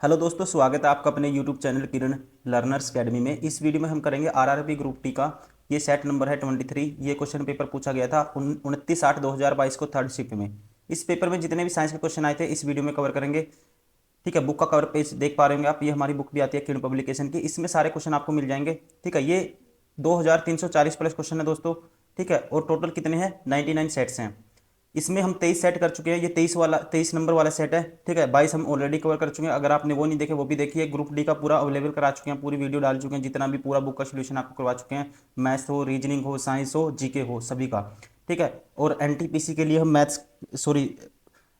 Hello दोस्तों, स्वागत है आपका अपने यूट्यूब चैनल किरण लर्नर्स अकेडमी में। इस वीडियो में हम करेंगे आरआरबी ग्रुप टी का। ये सेट नंबर है 23। ये क्वेश्चन पेपर पूछा गया था 29/8/2022 को थर्ड शिफ्ट में। इस पेपर में जितने भी साइंस के क्वेश्चन आए थे इस वीडियो में कवर करेंगे। ठीक है, बुक का कवर पेज देख पा रहे होंगे आप। ये हमारी बुक भी आती है किरण पब्लिकेशन की, इसमें सारे क्वेश्चन आपको मिल जाएंगे। ठीक है, ये 2340 प्लस क्वेश्चन है दोस्तों। ठीक है, और टोटल कितने हैं 99 सेट्स हैं। इसमें हम 23 सेट कर चुके हैं। ये 23 नंबर वाला सेट है। ठीक है, 22 हम ऑलरेडी कवर कर चुके हैं। अगर आपने वो नहीं देखे वो भी देखिए। ग्रुप डी का पूरा अवेलेबल करा चुके हैं, पूरी वीडियो डाल चुके हैं। जितना भी पूरा बुक का सोल्यूशन आपको करवा चुके हैं, मैथ्स हो, रीजनिंग हो, साइंस हो, जीके हो, सभी का। ठीक है, और एनटीपीसी के लिए हम मैथ्स सॉरी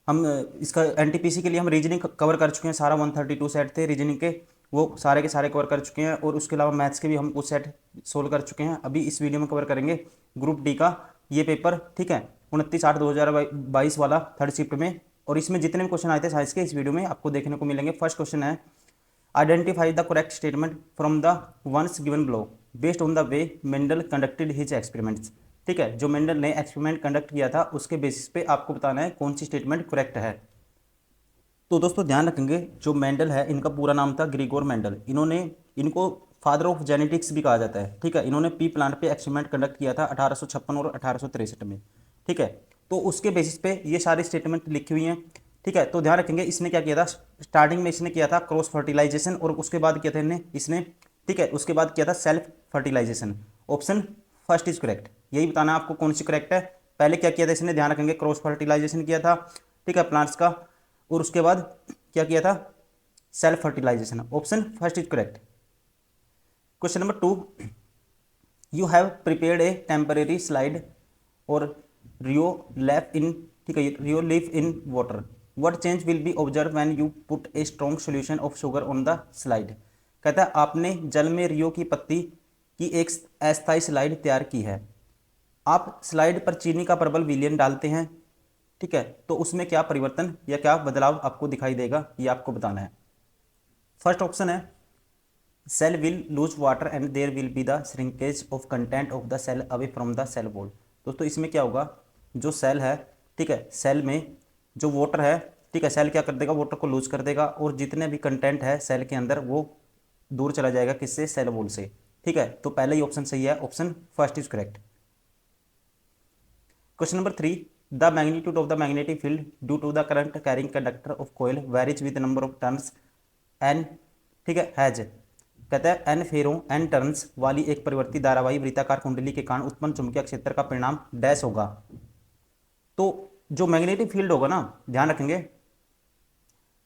हम इसका एनटीपीसी के लिए हम रीजनिंग कवर कर चुके हैं। सारा 132 सेट थे रीजनिंग के, वो सारे के सारे कवर कर चुके हैं। और उसके अलावा मैथ्स के भी हम कुछ सेट सोल्व कर चुके हैं। अभी इस वीडियो में कवर करेंगे ग्रुप डी का ये पेपर। ठीक है, 29/8/2022 वाला थर्ड शिफ्ट में। और इसमें जितने भी क्वेश्चन आए थे साइंस के इस वीडियो में आपको देखने को मिलेंगे। फर्स्ट क्वेश्चन है, identify the correct statement from the ones given below based on the way Mendel conducted his experiments. ठीक है, जो मेंडल ने एक्सपेरिमेंट कंडक्ट किया था उसके बेसिस पे आपको बताना है कौन सी स्टेटमेंट करेक्ट है। तो दोस्तों ध्यान रखेंगे, जो मेंडल है इनका पूरा नाम था ग्रिगोर मेंडल। इनको फादर ऑफ जेनेटिक्स भी कहा जाता है। ठीक है, इन्होंने पी प्लांट पे एक्सपेरिमेंट कंडक्ट किया था 1856 और 1863 में। ठीक है, तो उसके बेसिस पे ये सारी स्टेटमेंट लिखी हुई हैं। ठीक है, तो ध्यान रखेंगे इसने क्या किया था। स्टार्टिंग में इसने किया था क्रॉस फर्टिलाइजेशन, और उसके बाद किया था इसने ठीक है, उसके बाद किया था self fertilisation. Option first is correct. यही बताना है आपको कौन सी करेक्ट है। पहले क्या किया था इसने, ध्यान रखेंगे, क्रॉस फर्टिलाइजेशन किया था। ठीक है, प्लांट्स का। और उसके बाद क्या किया था, self fertilisation. Option first is correct. Question number 2, you have prepared a temporary slide और रियो लेफ इन ठीक है, Rhoeo leave in water. What change will be observe when you put a strong solution of sugar on the slide. कहता है आपने जल में रियो की पत्ती की एक अस्थायी स्लाइड तैयार की है। आप स्लाइड पर चीनी का प्रबल विलयन डालते हैं। ठीक है, तो उसमें क्या परिवर्तन या क्या बदलाव आपको दिखाई देगा, ये आपको बताना है। फर्स्ट ऑप्शन है, cell will lose water and there will be the shrinkage of content of the cell away from the cell wall. दोस्तों इसमें क्या होगा, जो सेल है, ठीक है, सेल में जो वाटर है, ठीक है, सेल क्या कर देगा, वाटर को लूज कर देगा, और जितने भी कंटेंट है सेल के अंदर वो दूर चला जाएगा, किससे, सेल वॉल से। ठीक है, तो पहले ही ऑप्शन सही है, option first is correct. Question number 3, the magnitude of the magnetic field due to the current carrying conductor of coil varies with number of turns N. ठीक है, हैज। कहता है एन फेरों एन टर्न्स वाली एक परिवर्ती धारावाही वृत्ताकार कुंडली के कारण उत्पन्न चुंबकीय क्षेत्र का परिणाम डैश होगा। तो जो मैग्नेटिक फील्ड होगा ना, ध्यान रखेंगे,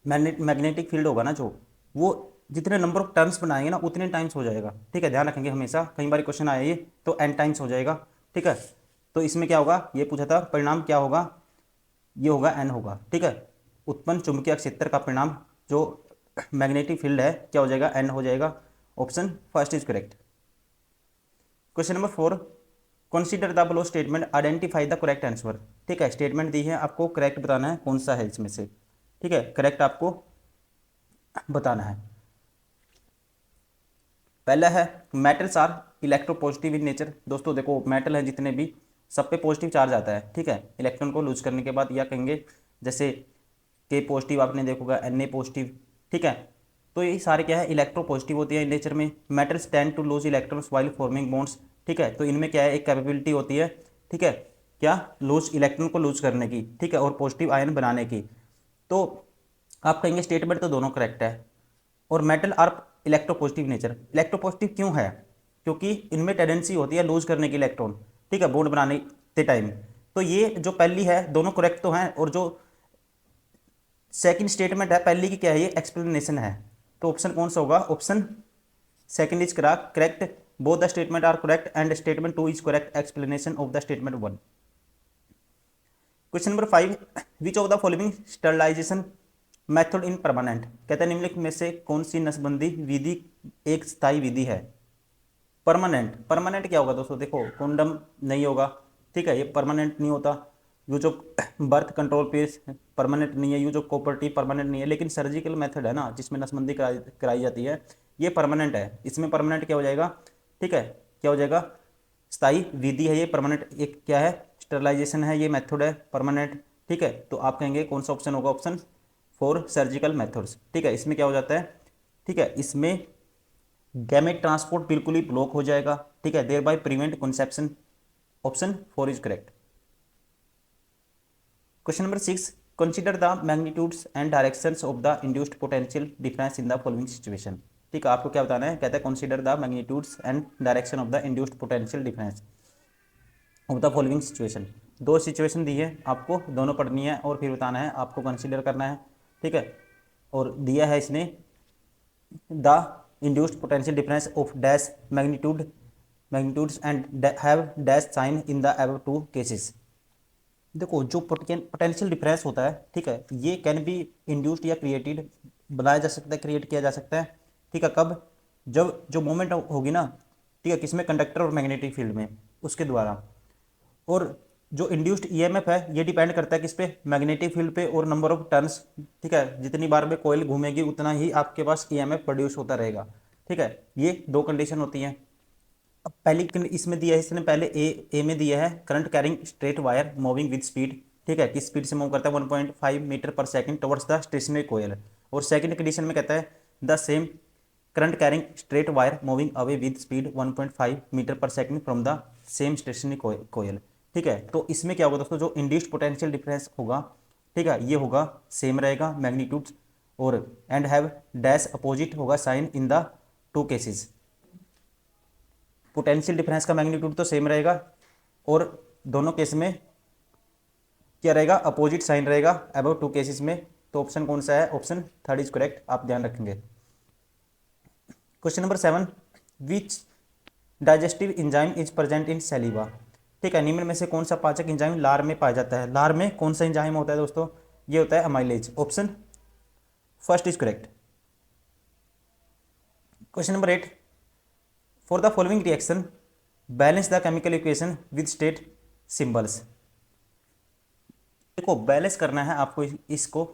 मैग्नेटिक फील्ड होगा ना जो, वो जितने नंबर ऑफ टर्न्स बनाएंगे ना उतने टाइम्स हो जाएगा। ठीक है, ध्यान रखेंगे हमेशा, कई बार क्वेश्चन आया ये, तो एन टाइम्स हो जाएगा। ठीक है, तो इसमें क्या होगा, ये पूछा था परिणाम क्या होगा, ये होगा एन होगा। ठीक है, उत्पन्न चुंबकीय क्षेत्र का परिणाम जो मैग्नेटिक फील्ड है क्या हो जाएगा, एन हो जाएगा। Option first is correct. Question number 4, consider the below statement identify the correct answer. ठीक है, स्टेटमेंट दी है, आपको करेक्ट बताना है कौन सा है इसमें से। ठीक है, करेक्ट आपको बताना है। पहला है, metals are electropositive in nature. दोस्तों देखो, मेटल है जितने भी, सब पे पॉजिटिव चार्ज आता है। ठीक है, इलेक्ट्रॉन को लूज करने के बाद, या कहेंगे जैसे के पॉजिटिव आपने देखोगा, एन ए पॉजिटिव। ठीक है, तो ये सारे क्या है, इलेक्ट्रो पॉजिटिव होती है इन नेचर में। Metals tend to lose electrons while forming bonds. ठीक है, तो इनमें क्या है, एक कैपेबिलिटी होती है। ठीक है, क्या, लूज इलेक्ट्रॉन को लूज करने की। ठीक है, और पॉजिटिव आयन बनाने की। तो आप कहेंगे स्टेटमेंट तो दोनों करेक्ट है। और metal are electropositive nature, electropositive क्यों है, क्योंकि इनमें टेंडेंसी होती है लूज करने की इलेक्ट्रॉन। ठीक है, बॉन्ड बनाने के टाइम। तो ये जो पहली है दोनों करेक्ट तो हैं, और जो सेकंड स्टेटमेंट है पहली की क्या है, ये एक्सप्लेनेशन है। तो ऑप्शन कौन सा होगा, option second is correct. Both the statement are correct and statement 2 is correct explanation of the statement 1। Question number 5, which of the following sterilization method in permanent. कहते हैं निम्नलिखित में से कौन सी नसबंदी विधि एक स्थायी विधि है। परमानेंट, परमानेंट क्या होगा दोस्तों, देखो कॉन्डम नहीं होगा। ठीक है, ये परमानेंट नहीं होता। ये जो बर्थ कंट्रोल पे परमानेंट नहीं है, ये जो कॉपर्टी परमानेंट नहीं है। लेकिन सर्जिकल मेथड है ना, जिसमें नसबंदी कराई जाती है, ये परमानेंट है। इसमें परमानेंट क्या हो जाएगा, ठीक है, क्या हो जाएगा, स्थायी विधि है ये, परमानेंट एक क्या है, स्टरलाइजेशन है, ये मेथड है परमानेंट। ठीक है, तो आप कहेंगे कौन सा ऑप्शन होगा, ऑप्शन फॉर सर्जिकल मेथड्स। ठीक है, इसमें क्या हो जाता है, ठीक है, इसमें गैमेट ट्रांसपोर्ट बिल्कुल ही ब्लॉक हो जाएगा। ठीक है, thereby prevent conception. Option 4 is correct. Question number 6, consider the magnitudes and directions of the induced potential difference in the following situation. ठीक है, आपको क्या बताना है, कहता है consider the magnitudes and direction of the induced potential difference of the following situation. दो situation दी है आपको, दोनों पढ़नी है और फिर बताना है, आपको कंसिडर करना है। ठीक है, और दिया है इसने the induced potential difference of dash magnitudes and have dash sign in the above two cases. देखो, जो पोटेंशियल डिफरेंस होता है, ठीक है, ये कैन बी इंड्यूस्ड या क्रिएटेड, बनाया जा सकता है, क्रिएट किया जा सकता है। ठीक है, कब, जब जो मोमेंट होगी ना, ठीक है, किसमें, कंडक्टर और मैग्नेटिक फील्ड में, उसके द्वारा। और जो इंड्यूस्ड ईएमएफ है ये डिपेंड करता है किस पे, मैग्नेटिक फील्ड पे और नंबर ऑफ टर्न्स। ठीक है, जितनी बार में कोयल घूमेगी उतना ही आपके पास ईएमएफ प्रोड्यूस होता रहेगा। ठीक है, ये दो कंडीशन होती हैं। अब पहली इसमें दिया है इसने, पहले ए में दिया है current carrying straight wire moving with speed. ठीक है, किस स्पीड से मूव करता है, 1.5 metre per second towards the stationary coil. और सेकंड कंडीशन में कहता है the same current carrying straight wire moving away with speed 1.5 metre per second from the same stationary coil. ठीक है, तो इसमें क्या होगा दोस्तों, जो इंड्यूस्ड पोटेंशियल डिफरेंस होगा, ठीक है, ये होगा सेम रहेगा मैग्नीट्यूड्स, और एंड हैव डैश अपोजिट होगा sign in the two cases. Potential difference का मैग्नीट्यूड तो सेम रहेगा और दोनों केस में क्या रहेगा, अपोजिट साइन रहेगा अबव टू केसेस में। तो ऑप्शन कौन सा है, ऑप्शन 3 इज करेक्ट, आप ध्यान रखेंगे। Question number 7, which digestive enzyme is present in saliva. ठीक है, निम्न में से कौन सा पाचक एंजाइम लार में पाया जाता है। लार में कौन सा एंजाइम होता है दोस्तों, ये होता है amylase. Option 1 is correct. Question number 8, for the following reaction balance the chemical equation with state symbols. देखो, बैलेंस करना है आपको इसको।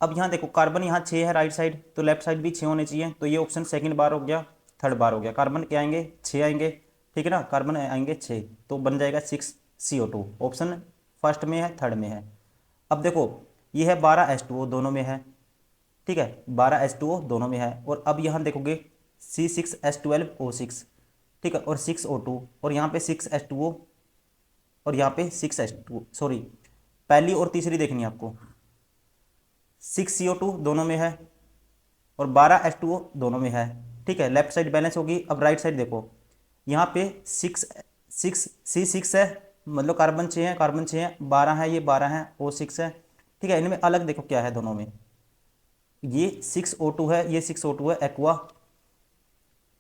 अब यहाँ देखो, कार्बन यहाँ 6 है राइट साइड, तो लेफ्ट साइड भी 6 होने चाहिए। तो ये ऑप्शन सेकंड बार हो गया, थर्ड बार हो गया। कार्बन क्या आएंगे, 6 आएंगे। ठीक है ना, कार्बन आएंगे 6, तो बन जाएगा 6 CO2। ऑप्शन फर्स्ट में है, थर्ड में है। अब देखो, ये है 12 H2O, दोनों में है। ठीक है, 12 H2O दोनों में है। और अब यहाँ देखोगे C6H12O6, ठीक है, और 6O2, और यहाँ पे 6H2O, और यहाँ पे 6H2, सॉरी, पहली और तीसरी देखनी है आपको। 6CO2 दोनों में है और 12H2O दोनों में है। ठीक है, लेफ्ट साइड बैलेंस होगी। अब राइट साइड देखो, यहाँ पे 6 है, मतलब कार्बन 6 है, कार्बन 6 है, 12 है, ये 12 है, O6 है। ठीक है, इनमें अलग देखो क्या है दोनों में, ये 6O2 है, ये 6O2 है, एक्वा।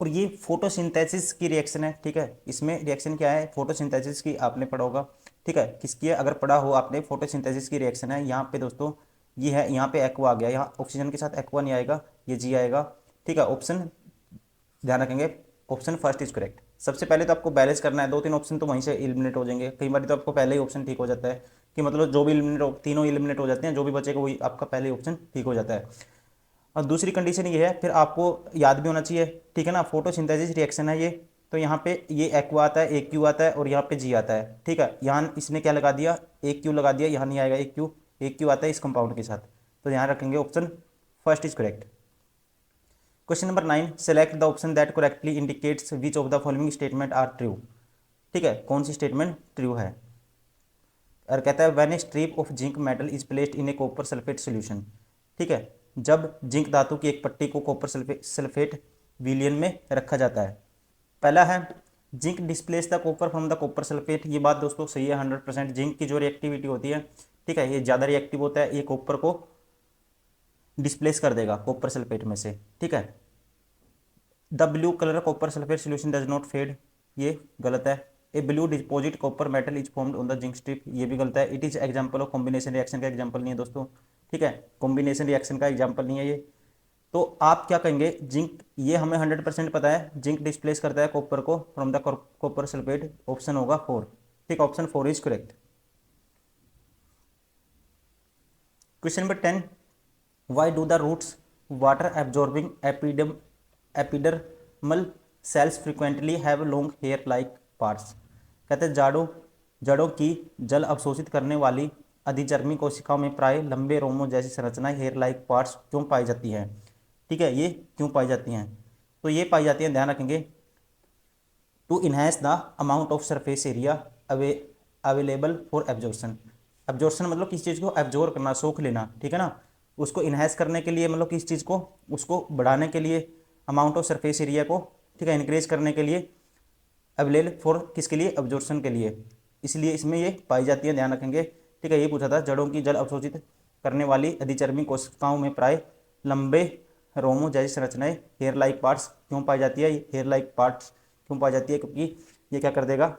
और ये फोटोसिंथेसिस की रिएक्शन है। ठीक है, इसमें रिएक्शन क्या है, फोटोसिंथेसिस की, आपने पढ़ा होगा। ठीक है, किसकी है, अगर पढ़ा हो आपने, फोटोसिंथेसिस की रिएक्शन है। यहाँ पे दोस्तों ये है, यहाँ पे एक्वा आ गया, यहाँ ऑक्सीजन के साथ एक्वा नहीं आएगा, ये जी आएगा। ठीक है, ऑप्शन ध्यान रखेंगे, ऑप्शन 1 इज करेक्ट। सबसे पहले तो आपको बैलेंस करना है, 2-3 ऑप्शन तो वहीं से एलिमिनेट हो जाएंगे। कई बार तो आपको पहले ही ऑप्शन ठीक हो जाता है, कि मतलब जो भी एलिमिनेट, तीनों एलिमिनेट हो जाते हैं, जो भी बचेगा वही आपका पहले ऑप्शन ठीक हो जाता है। और दूसरी कंडीशन ये है, फिर आपको याद भी होना चाहिए, ठीक है ना, फोटोसिंथेसिस रिएक्शन है ये, तो यहाँ पे ये एक्वा आता है, एक क्यू आता है, और यहाँ पे जी आता है। ठीक है, यहाँ इसने क्या लगा दिया, एक क्यू लगा दिया, यहाँ नहीं आएगा एक क्यू आता है इस कंपाउंड के साथ। तो ध्यान रखेंगे, option 1 is correct. Question number 9, select the option that correctly indicates which of the following statement are true. ठीक है, कौन सी स्टेटमेंट ट्रू है। और कहता है when A strip of zinc metal is placed in A copper sulphate solution. ठीक है, जब जिंक धातु की एक पट्टी को कॉपर सल्फेट विलियन में रखा जाता है। पहला है zinc displace the copper from the copper sulphate. ये बात दोस्तों सही है 100%। जिंक की जो रिएक्टिविटी होती है, ठीक है, ये ज़्यादा रिएक्टिव होता है, ये कॉपर को डिस्प्लेस कर देगा कॉपर सल्फेट में से। ठीक है, the blue colour copper sulphate solution does not fade, ये गलत है। A blue deposit copper metal is formed on the zinc strip, ये भी गलत है। It is example of combination reaction का एग्जांपल नहीं है दोस्तों। ठीक है, कॉम्बिनेशन रिएक्शन का एग्जांपल नहीं है ये। तो आप क्या कहेंगे, जिंक, ये हमें 100% पता है, जिंक डिस्प्लेस करता है कॉपर को from the copper sulphate. Option होगा 4। ठीक, option 4 is correct. Question number 10, why do the roots water absorbing epidermal cells frequently have long hair like parts. कहते हैं जड़ों की जल अवशोषित करने वाली अधिचर्मी कोशिकाओं में प्राय लंबे रोमों जैसी संरचनाएं हेयर लाइक पार्ट्स क्यों पाई जाती हैं। ठीक है, ये क्यों पाई जाती हैं, तो ये पाई जाती हैं, ध्यान रखेंगे, to enhance the amount of surface area available for absorption. Absorption मतलब किसी चीज़ को एब्जॉर्ब करना, सोख लेना, ठीक है ना, उसको इन्हेंस करने के लिए, मतलब किसी चीज़ को उसको बढ़ाने के लिए, अमाउंट ऑफ सरफेस एरिया को, ठीक है, इंक्रीज करने के लिए, अवेलेबल फॉर किसके लिए, एब्जॉर्प्शन के लिए, इसलिए इसमें ये पाई जाती है, ध्यान रखेंगे। ठीक है, ये पूछा था, जड़ों की जल अवशोषित करने वाली अधिचर्मी कोशिकाओं में प्राय लंबे रोमों जैसी संरचनाएं हेयर लाइक पार्ट्स क्यों पाई जाती है। हेयर लाइक पार्ट्स क्यों पाई जाती है, क्योंकि ये क्या कर देगा,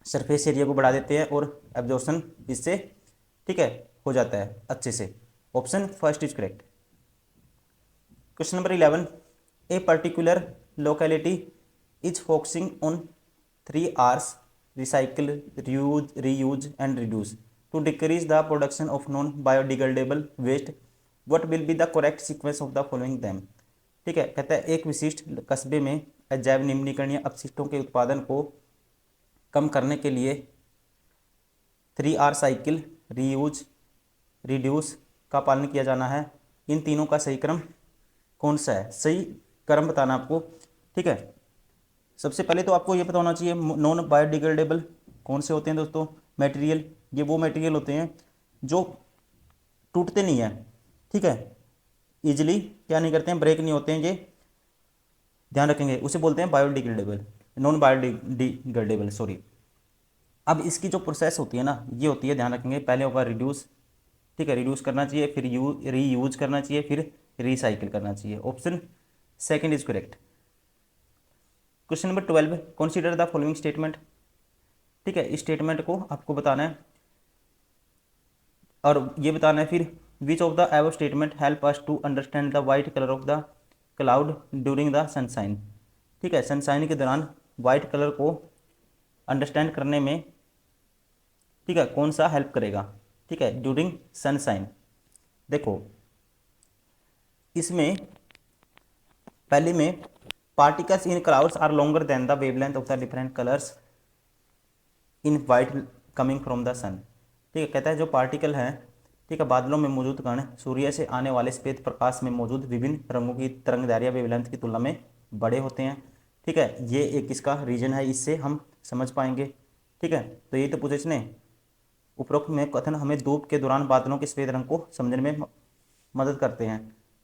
सरफेस एरिया को बढ़ा देते हैं और एब्जॉर्प्शन इससे, ठीक है, हो जाता है अच्छे से। Option first is correct. Question number 11, a particular locality is focusing on 3 R's: recycle, reuse and reduce to decrease the production of non biodegradable waste. What will be the correct sequence of the following them? ठीक है, कहता है एक विशिष्ट कस्बे में अजैव निम्नीकरणीय अपशिष्टों के उत्पादन को कम करने के लिए 3R साइकिल, रीयूज, रिड्यूस का पालन किया जाना है। इन तीनों का सही क्रम कौन सा है, सही क्रम बताना आपको। ठीक है, सबसे पहले तो आपको ये पता होना चाहिए नॉन बायोडिग्रेडेबल कौन से होते हैं दोस्तों, मटेरियल, ये वो मटेरियल होते हैं जो टूटते नहीं हैं, ठीक है, इजीली क्या नहीं करते हैं, ब्रेक नहीं होते हैं, ये ध्यान रखेंगे, उसे बोलते हैं बायोडिग्रेडेबल, नॉन बायोडिग्रेडेबल, सॉरी। अब इसकी जो प्रोसेस होती है ना, ये होती है, ध्यान रखेंगे, पहले होगा रिड्यूस, ठीक है, रिड्यूस करना चाहिए, फिर रीयूज करना चाहिए, फिर रिसाइकिल करना चाहिए। Option second is correct. Question number 12, consider the following statement. ठीक है, इस स्टेटमेंट को आपको बताना है और ये बताना है फिर, which of the above statement help us to understand the white colour of the cloud during the sunshine. ठीक है, सनशाइन के दौरान वाइट कलर को अंडरस्टैंड करने में, ठीक है, कौन सा हेल्प करेगा। ठीक है, ड्यूरिंग सनशाइन, देखो इसमें पहले में particles in clouds are longer than the wavelength of the different colours in white coming from the sun. ठीक है, कहता है जो पार्टिकल हैं, ठीक है, बादलों में मौजूद कण सूर्य से आने वाले श्वेत प्रकाश में मौजूद विभिन्न रंगों की तरंगदैर्घ्य वेवलेंथ की तुलना में बड़े होते हैं। ठीक है, ये एक इसका रीजन है, इससे हम समझ पाएंगे। ठीक है, तो ये तो पूछे इसने, उपरोक्त में कथन हमें धूप के दौरान बादलों के श्वेत रंग को समझने में मदद करते हैं।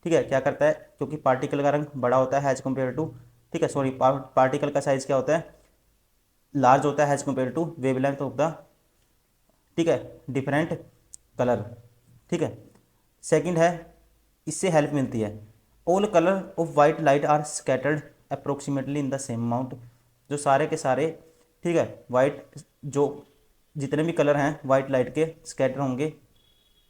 ठीक है, क्या करता है, क्योंकि पार्टिकल का रंग बड़ा होता है एज कम्पेयर टू, ठीक है, सॉरी, पार्टिकल का साइज क्या होता है, लार्ज होता है as compare to wavelength of the, ठीक है, डिफरेंट कलर। ठीक है, सेकंड है, इससे हेल्प मिलती है, all colour of white light are scattered approximately in the same amount. जो सारे के सारे, ठीक है, वाइट, जो जितने भी कलर हैं वाइट लाइट के, स्कैटर होंगे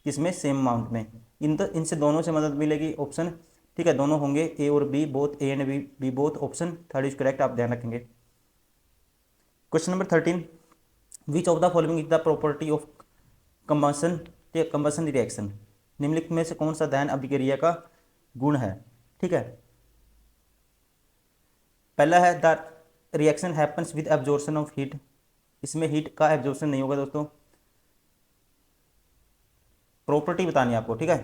किसमें, सेम अमाउंट में। इनसे दोनों से मदद मिलेगी। ऑप्शन, ठीक है, दोनों होंगे, ए और B, both A and B both. Option third is correct, आप ध्यान रखेंगे। Question number 13, which of the following is the property of combustion, combustion reaction. निम्नलिखित में से कौन सा दहन अभिक्रिया का गुण है। ठीक है, पहला है the reaction happens with absorption of heat, इसमें हीट का एब्जॉर्प्शन नहीं होगा दोस्तों। प्रॉपर्टी बतानी है आपको, ठीक है,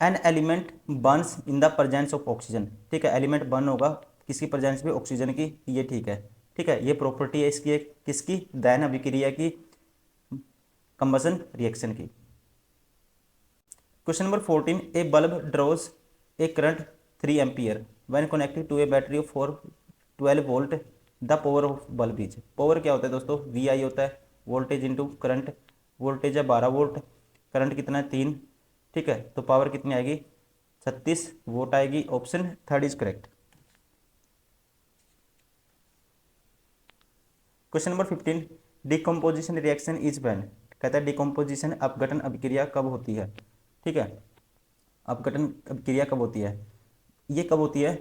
an element Burns in the presence of oxygen. ठीक है, एलिमेंट बर्न होगा किसकी प्रेजेंस में, ऑक्सीजन की, ये ठीक है। ठीक है, ये प्रॉपर्टी है इसकी, एक किसकी, दहन अभिक्रिया की, कंबशन रिएक्शन की। Question number 14, a bulb draws a current 3 ampere when connected to a battery of 12 volt, the power of bulb is. Power क्या होता है दोस्तों, वी आई होता है, वोल्टेज इंटू करंट, वोल्टेज है 12 वोल्ट, करंट कितना है 3, ठीक है, तो पावर कितनी आएगी, 36 वोट आएगी। Option third is correct. Question number 15, decomposition reaction is when. कहता है डिकम्पोजिशन अपघटन अभिक्रिया कब होती है। ठीक है, अपघटन अभिक्रिया कब होती है, ये कब होती है,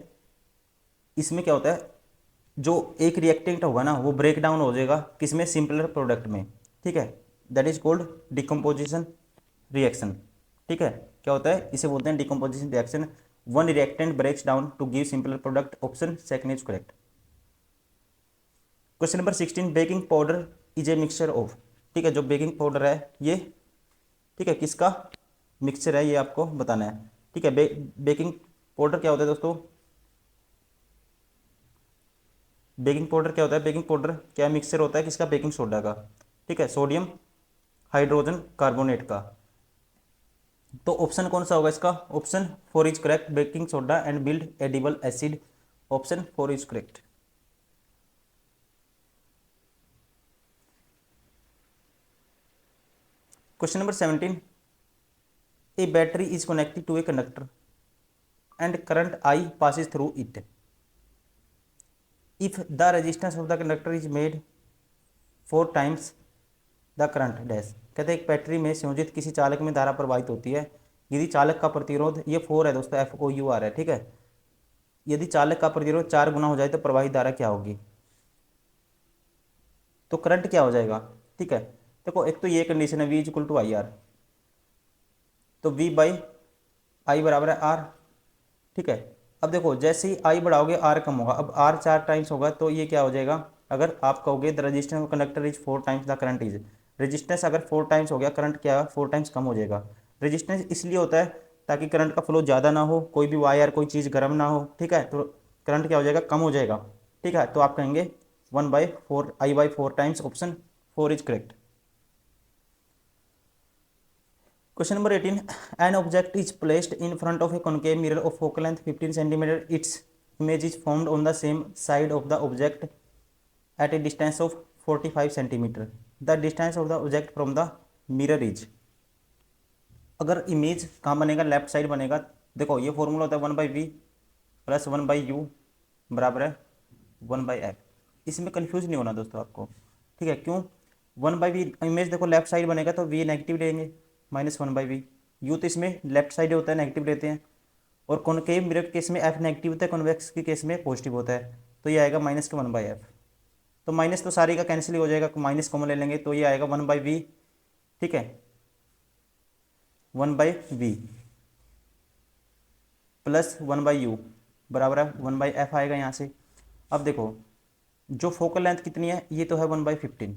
इसमें क्या होता है, जो एक रिएक्टेंट होगा ना वो ब्रेक डाउन हो जाएगा किसमें, सिंपलर प्रोडक्ट में। ठीक है, that is called decomposition reaction. ठीक है, क्या होता है, इसे बोलते हैं decomposition reaction. One reactant breaks down to give simpler product. Option second is correct. Question number 16, baking powder is a mixture of. ठीक है, जो बेकिंग पाउडर है ये ठीक है, किसका मिक्सचर है ये आपको बताना है। ठीक है, बेकिंग पाउडर क्या होता है दोस्तों, बेकिंग पाउडर क्या होता है, बेकिंग पाउडर क्या मिक्सचर होता है किसका, बेकिंग सोडा का। ठीक है, सोडियम हाइड्रोजन कार्बोनेट का। तो ऑप्शन कौन सा होगा इसका, option 4 is correct, baking soda and mild edible acid, option 4 is correct. Question number 17, a battery is connected to a conductor and current I passes through it. If the resistance of the conductor is made 4 times the current dash, कहते हैं एक battery में संयोजित किसी चालक में धारा प्रवाहित होती है यदि चालक का प्रतिरोध, ये 4 है दोस्तों, FOUR है। ठीक है, यदि चालक का प्रतिरोध 4 गुना हो जाए तो प्रवाहित धारा क्या होगी, तो करंट क्या हो जाएगा। ठीक है, देखो एक तो ये कंडीशन है V इक्वल टू IR, तो V बाई आई बराबर है R। ठीक है, अब देखो जैसे ही आई बढ़ाओगे आर कम होगा, अब आर 4 टाइम्स होगा तो ये क्या हो जाएगा, अगर आप कहोगे the resistance of conductor is 4 times the current is, resistance अगर 4 टाइम्स हो गया करंट क्या 4 टाइम्स कम हो जाएगा। रेजिस्टेंस इसलिए होता है ताकि करंट का फ्लो ज़्यादा ना हो, कोई भी वायर कोई चीज़ गर्म ना हो। ठीक है, तो करंट क्या हो जाएगा, कम हो जाएगा। ठीक है, तो आप कहेंगे 1/4 I/4 times, option 4 is correct. Question number 18. An object is placed in front of a concave mirror of focal length 15 centimeter. Its image is formed on the same side of the object at a distance of 45 centimeter. The distance of the object from the mirror is. अगर image कहाँ बनेगा, left side बनेगा। देखो ये formula होता है 1/v plus 1/u बराबर है 1/f। इसमें कंफ्यूज नहीं होना दोस्तों आपको। ठीक है, क्यों 1/v, इमेज देखो लेफ्ट साइड बनेगा तो v नेगेटिव लेंगे -1/v, यू तो इसमें लेफ्ट साइड होता है नेगेटिव लेते हैं, और कॉनकेव मिरर के केस में f नेगेटिव होता है, कॉन्वेक्स के केस में पॉजिटिव होता है, तो ये आएगा -1/f। तो माइनस तो सारी का कैंसिल हो जाएगा, माइनस कॉमन ले लेंगे तो ये आएगा 1/v। ठीक है, 1/v प्लस 1/u बराबर है 1/f आएगा यहाँ से। अब देखो जो फोकल लेंथ कितनी है, ये तो है 1/15।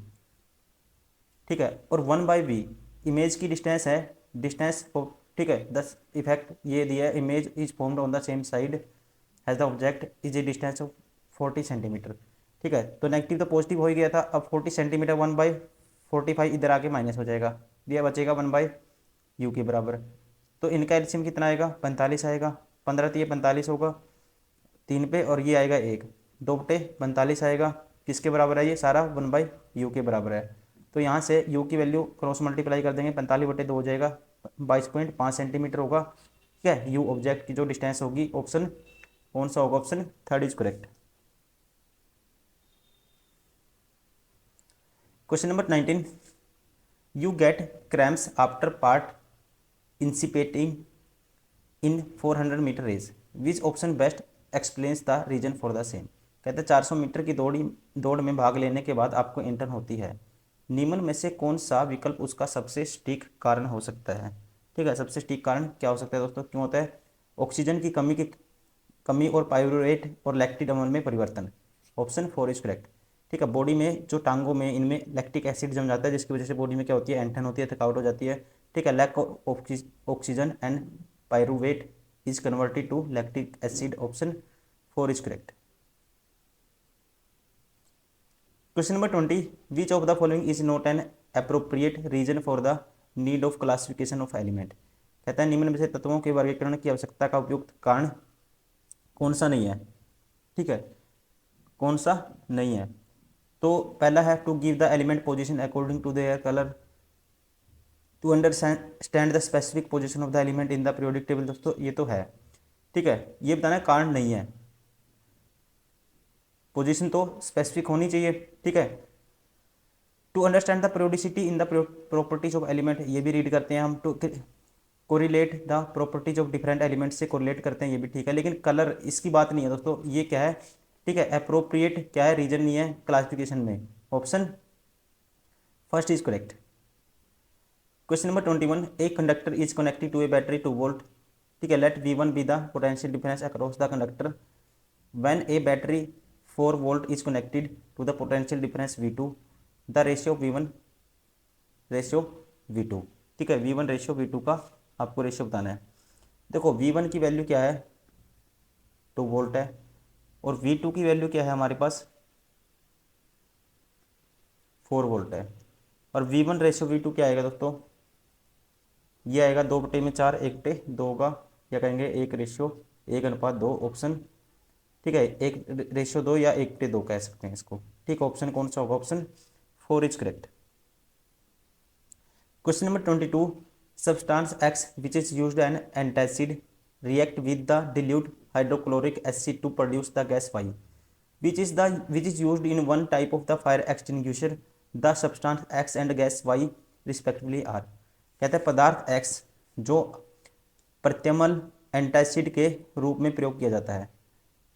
ठीक है, और 1/v इमेज की डिस्टेंस है, डिस्टेंस। ठीक है, दस इफेक्ट ये दिया है, image is formed on the same side has the object is a distance of 40 centimetre. ठीक है, तो नेगेटिव तो पॉजिटिव हो ही गया था, अब 40 सेंटीमीटर 1/45 इधर आके माइनस हो जाएगा, यह बचेगा 1/u के बराबर। तो इनका एलसीएम कितना आएगा, 45 आएगा, 15 तो ये 45 होगा 3 पे, और ये आएगा 1, 2/45 आएगा, किसके बराबर है ये सारा 1/u के बराबर है। तो यहाँ से u की वैल्यू क्रॉस मल्टीप्लाई कर देंगे, 45/2 हो जाएगा, 22.5 सेंटीमीटर होगा। ठीक है, u ऑब्जेक्ट की जो डिस्टेंस होगी, ऑप्शन कौन सा होगा, option 3 is correct. Question number 19, you get cramps after participating in 400 metre race, which option best explains the reason for the same. कहते हैं 400 मीटर की दौड़ में भाग लेने के बाद आपको इंटर्न होती है, निम्न में से कौन सा विकल्प उसका सबसे सटीक कारण हो सकता है। ठीक है, सबसे सटीक कारण क्या हो सकता है दोस्तों, क्यों होता है, ऑक्सीजन की कमी और पाइरूवेट और लैक्टिक अम्ल में परिवर्तन, ऑप्शन 4 इज करेक्ट। ठीक है, बॉडी में जो टांगों में इनमें लैक्टिक एसिड जम जाता है, जिसकी वजह से बॉडी में क्या होती है, एंठन होती है, थकावट हो जाती है। ठीक है, lack of oxygen and pyruvate is converted to lactic acid, option 4 is correct. Question number 20, which of the following is not an appropriate reason for the need of classification of element. कहता है निम्न में से तत्वों के वर्गीकरण की आवश्यकता का उपयुक्त कारण कौन सा नहीं है। ठीक है, कौन सा नहीं है, तो पहला है to give the element position according to their colour, to understand the specific position of the element in the periodic table. दोस्तों ये तो है। ठीक है, ये बताना कारण नहीं है, पोजीशन तो स्पेसिफिक होनी चाहिए। ठीक है, to understand the periodicity in the properties of element, ये भी रीड करते हैं हम, to correlate the properties of different element से कोरिलेट करते हैं, ये भी ठीक है, लेकिन कलर इसकी बात नहीं है दोस्तों, ये क्या है। ठीक है, अप्रोप्रिएट क्या है, रीजन नहीं है क्लासिफिकेशन में, option first is correct. Question number 21, a conductor is connected to a battery 2 volt. ठीक है, let V1 be the potential difference across the conductor when a battery 4 volt is connected to the potential difference V2, the ratio V1 ratio V2। ठीक है, V1 ratio V2 का आपको ratio बताना है। देखो V1 की वैल्यू क्या है, 2 वोल्ट है, और V2 की वैल्यू क्या है हमारे पास, 4 वोल्ट है। और V1 रेशियो V2 क्या आएगा दोस्तों, ये आएगा 2/4, 1/2 होगा, या कहेंगे 1:1:2 ऑप्शन। ठीक है, 1:2 या 1/2 कह सकते हैं इसको। ठीक, ऑप्शन कौन सा होगा, option 4 is correct. Question number 22, substance X which is used an antacid react with the dilute hydrochloric acid to produce the gas Y, which is used in one type of the fire extinguisher. The substance X and gas Y respectively are। कहते हैं पदार्थ X जो प्रत्यमल antacid के रूप में प्रयोग किया जाता है।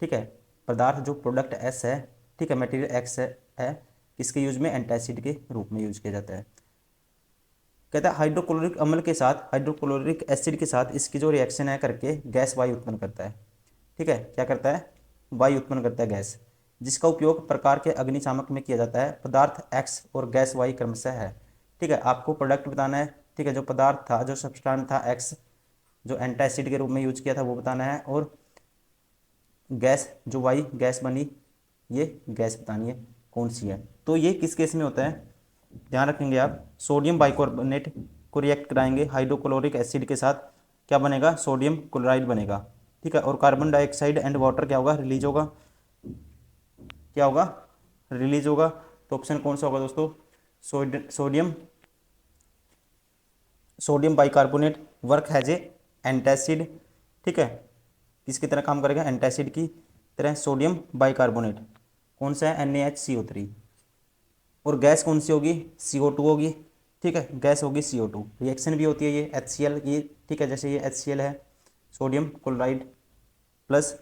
ठीक है, पदार्थ जो प्रोडक्ट S है, ठीक है, मटेरियल X है, इसके यूज में एंटासिड के रूप में यूज किया जाता है। कहता है हाइड्रोक्लोरिक अम्ल के साथ, हाइड्रोक्लोरिक एसिड के साथ इसकी जो रिएक्शन है करके गैस वायु उत्पन्न करता है। ठीक है, क्या करता है, वायु उत्पन्न करता है गैस, जिसका उपयोग प्रकार के अग्निशामक में किया जाता है। पदार्थ एक्स और गैस वाई क्रमशः है। ठीक है, आपको प्रोडक्ट बताना है। ठीक है, जो पदार्थ था, जो सब्सटेंस था एक्स, जो एंटासिड के रूप में यूज किया था वो बताना है, और गैस जो वाई गैस बनी, ये गैस बतानी है कौन सी है। तो ये किस केस में होता है, ध्यान रखेंगे आप। सोडियम बाइकार्बोनेट को रिएक्ट कराएंगे हाइड्रोक्लोरिक एसिड के साथ, क्या बनेगा, सोडियम क्लोराइड बनेगा। ठीक है, और कार्बन डाइऑक्साइड एंड वाटर क्या होगा, रिलीज होगा, क्या होगा, रिलीज होगा। तो ऑप्शन कौन सा होगा दोस्तों, sodium sodium bicarbonate work has a antacid. ठीक है, किसकी तरह काम करेगा, एंटासिड की तरह। सोडियम बाइकार्बोनेट कौन सा है, NaHCO3। और गैस कौन सी होगी, CO2 होगी। ठीक है, गैस होगी CO2। रिएक्शन भी होती है ये HCl की। ठीक है, जैसे ये HCl है, सोडियम क्लोराइड प्लस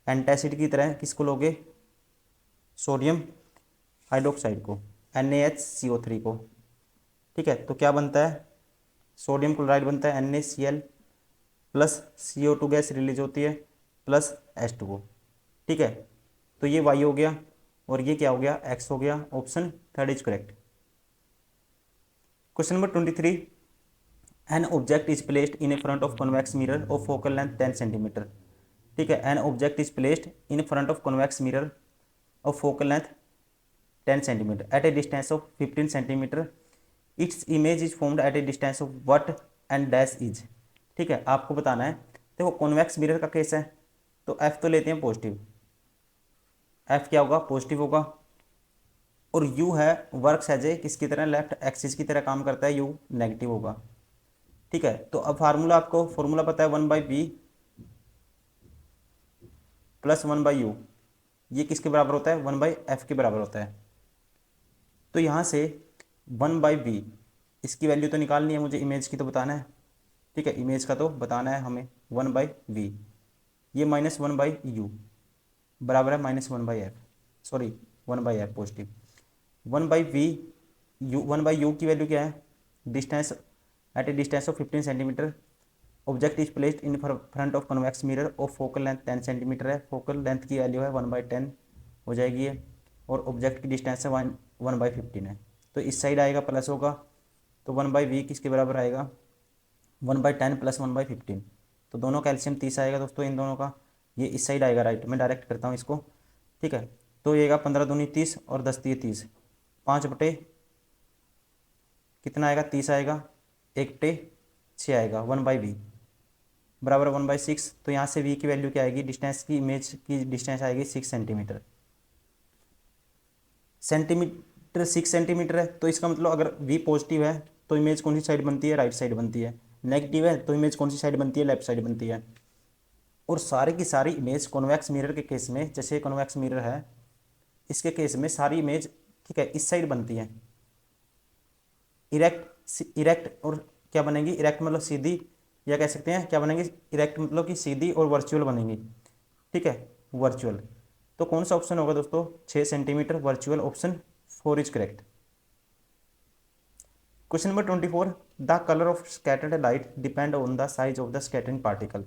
एंटासिड की तरह किसको लोगे, सोडियम हाइड्रोक्साइड को, NaHCO3 को। ठीक है, तो क्या बनता है, सोडियम क्लोराइड बनता है NaCl plus CO2 gas release होती है प्लस H2O। ठीक है, तो ये Y हो गया, और ये क्या हो गया, X हो गया। Option 3 is correct. Question number 23, an object is placed in front of convex mirror of focal length 10 centimetre. ठीक है, an object is placed in front of convex mirror of focal length 10 centimetre at a distance of 15 centimetre. Its image is formed at a distance of what and dash is. ठीक है, आपको बताना है। देखो convex mirror का case है, तो F तो लेते हैं पॉजिटिव, F क्या होगा, पॉजिटिव होगा। और U है वर्क्स एज ए किसकी तरह, लेफ्ट एक्सिस की तरह काम करता है, U नेगेटिव होगा। ठीक है, तो अब फार्मूला, आपको फॉर्मूला पता है 1/V प्लस 1/U, ये किसके बराबर होता है, 1/F के बराबर होता है। तो यहाँ से 1/V, इसकी वैल्यू तो निकालनी है मुझे, इमेज की तो बताना है। ठीक है, इमेज का तो बताना है हमें, 1/V, ये -1/U बराबर है -1/F, sorry 1/F positive. 1/V, 1/U की वैल्यू क्या है, distance at a distance of 15 centimetre. Object is placed in front of convex mirror of focal length 10 centimetre है। फोकल लेंथ की वैल्यू है 1/10 हो जाएगी ये, और ऑब्जेक्ट की डिस्टेंस है 1/15 है। तो इस साइड आएगा प्लस होगा, तो 1/V किसके बराबर आएगा, 1/10 प्लस 1/15। तो दोनों कैल्शियम 30 आएगा दोस्तों इन दोनों का, ये इस साइड आएगा राइट, मैं डायरेक्ट करता हूँ इसको। ठीक है, तो ये आएगा 15 दूनी 30 और 10 तीय 30, 5 बटे कितना आएगा, 30 आएगा, 1/6 आएगा, 1/V बराबर 1/6। तो यहाँ से V की वैल्यू क्या आएगी, डिस्टेंस की, इमेज की डिस्टेंस आएगी 6 सेंटीमीटर। सेंटीमीटर 6 सेंटीमीटर है, तो इसका मतलब अगर V पॉजिटिव है तो इमेज कौन सी साइड बनती है, राइट साइड बनती है। नेगेटिव है तो इमेज कौन सी साइड बनती है, लेफ्ट साइड बनती है। और सारी की सारी इमेज कॉन्वेक्स मिरर के केस में, जैसे कॉन्वेक्स मिरर है, इसके केस में सारी इमेज, ठीक है, इस साइड बनती है, इरेक्ट। और क्या बनेगी, इरेक्ट मतलब सीधी, या कह सकते हैं क्या बनेंगी, इरेक्ट मतलब कि सीधी, और वर्चुअल बनेंगी। ठीक है, वर्चुअल। तो कौन सा ऑप्शन होगा दोस्तों, 6 centimetre virtual, option 4 is correct. Question number 24, the colour of scattered light depend on the size of the scattering particle.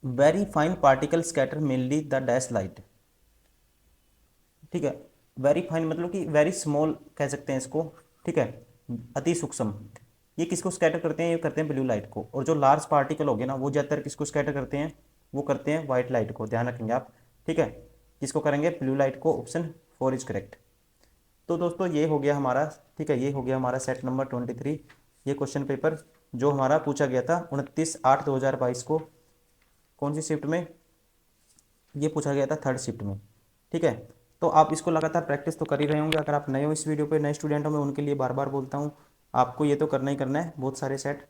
Very fine particle scatter mainly the dash light. ठीक है, वेरी फाइन मतलब कि very small कह सकते हैं इसको। ठीक है, अति सूक्ष्म, ये किसको स्कैटर करते हैं, ये करते हैं ब्लू लाइट को। और जो लार्ज पार्टिकल हो गए ना वो ज़्यादातर किसको स्कैटर करते हैं, वो करते हैं वाइट लाइट को, ध्यान रखेंगे आप। ठीक है, किसको करेंगे, ब्लू लाइट को। Option 4 is correct. तो दोस्तों ये हो गया हमारा, ठीक है, ये हो गया हमारा सेट नंबर 23, ये क्वेश्चन पेपर जो हमारा पूछा गया था 29/8/2022 को। कौन सी शिफ्ट में, ये पूछा गया था थर्ड शिफ्ट में। ठीक है, तो आप इसको लगातार प्रैक्टिस तो कर ही रहे होंगे। अगर आप नए हो इस वीडियो पे, नए स्टूडेंट हो, मैं उनके लिए बार बार बोलता हूँ आपको ये तो करना ही करना है, बहुत सारे सेट।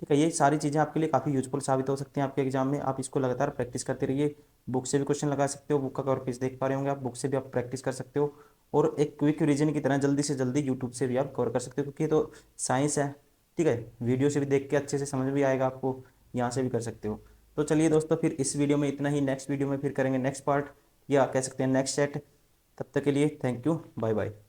ठीक है, ये सारी चीज़ें आपके लिए काफ़ी यूजफुल साबित हो सकती हैं आपके एग्जाम में। आप इसको लगातार प्रैक्टिस करते रहिए। बुक से भी क्वेश्चन लगा सकते हो, बुक का कवर पेज देख पा रहे होंगे आप, बुक से भी आप प्रैक्टिस कर सकते हो। और एक क्विक रीजन की तरह जल्दी से जल्दी यूट्यूब से भी आप कवर कर सकते हो, क्योंकि ये तो साइंस है। ठीक है, वीडियो से भी देख के अच्छे से समझ भी आएगा आपको, यहाँ से भी कर सकते हो। तो चलिए दोस्तों, फिर इस वीडियो में इतना ही। नेक्स्ट वीडियो में फिर करेंगे नेक्स्ट पार्ट, या कह सकते हैं नेक्स्ट सेट। तब तक के लिए थैंक यू, बाय बाय।